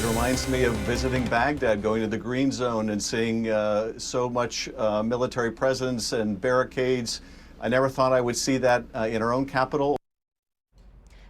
It reminds me of visiting Baghdad, going to the Green Zone and seeing so much military presence and barricades. I never thought I would see that in our own capital.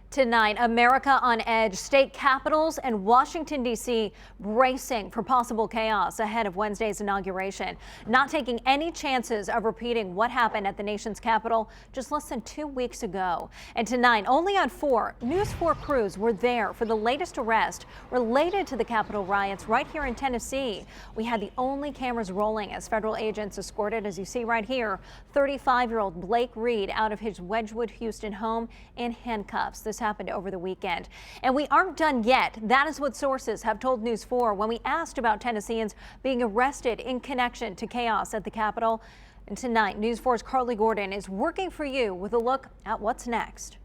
Tonight, America on edge, state capitals and Washington, D.C. bracing for possible chaos ahead of Wednesday's inauguration, not taking any chances of repeating what happened at the nation's capital just less than 2 weeks ago. And tonight, only on 4, News 4 crews were there for the latest arrest related to the Capitol riots right here in Tennessee. We had the only cameras rolling as federal agents escorted, as you see right here, 35-year-old Blake Reed out of his Wedgwood, Houston home in handcuffs. This happened over the weekend. And we aren't done yet. That is what sources have told News 4 when we asked about Tennesseans being arrested in connection to chaos at the Capitol. And tonight, News 4's Carly Gordon is working for you with a look at what's next.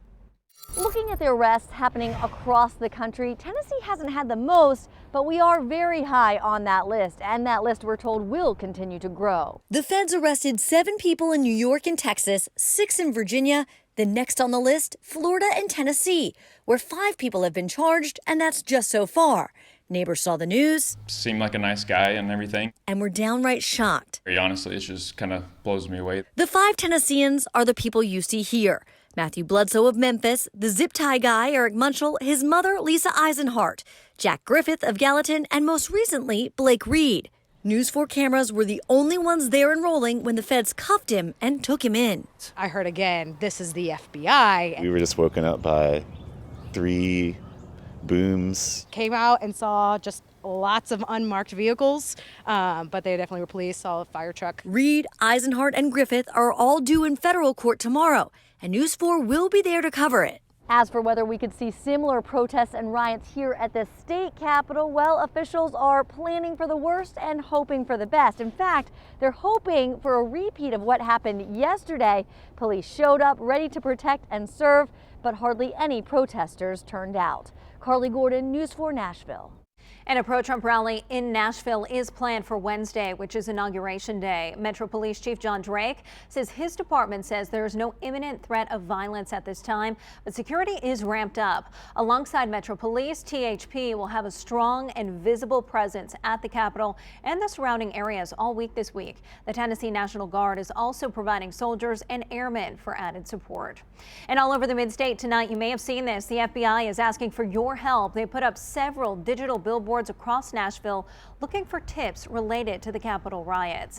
Looking at the arrests happening across the country, Tennessee hasn't had the most, but we are very high on that list, and that list we're told will continue to grow. The feds arrested 7 people in New York and Texas, 6 in Virginia. Then next on the list, Florida and Tennessee, where 5 people have been charged, and that's just so far. Neighbors saw the news. Seemed like a nice guy and everything. And were downright shocked. Very honestly, it just kind of blows me away. The 5 Tennesseans are the people you see here. Matthew Bledsoe of Memphis, the zip tie guy, Eric Munchell, his mother, Lisa Eisenhart, Jack Griffith of Gallatin, and most recently, Blake Reed. News 4 cameras were the only ones there enrolling when the feds cuffed him and took him in. I heard again, this is the FBI. We were just woken up by 3 booms. Came out and saw just lots of unmarked vehicles, but they definitely were police, saw a fire truck. Reed, Eisenhart, and Griffith are all due in federal court tomorrow, and News 4 will be there to cover it. As for whether we could see similar protests and riots here at the state capitol, well, officials are planning for the worst and hoping for the best. In fact, they're hoping for a repeat of what happened yesterday. Police showed up ready to protect and serve, but hardly any protesters turned out. Carly Gordon, News 4 Nashville. And a pro-Trump rally in Nashville is planned for Wednesday, which is Inauguration Day. Metro Police Chief John Drake says his department says there is no imminent threat of violence at this time, but security is ramped up. Alongside Metro Police, THP will have a strong and visible presence at the Capitol and the surrounding areas all week this week. The Tennessee National Guard is also providing soldiers and airmen for added support. And all over the mid-state tonight, you may have seen this. The FBI is asking for your help. They put up several digital billboards across Nashville looking for tips related to the Capitol riots.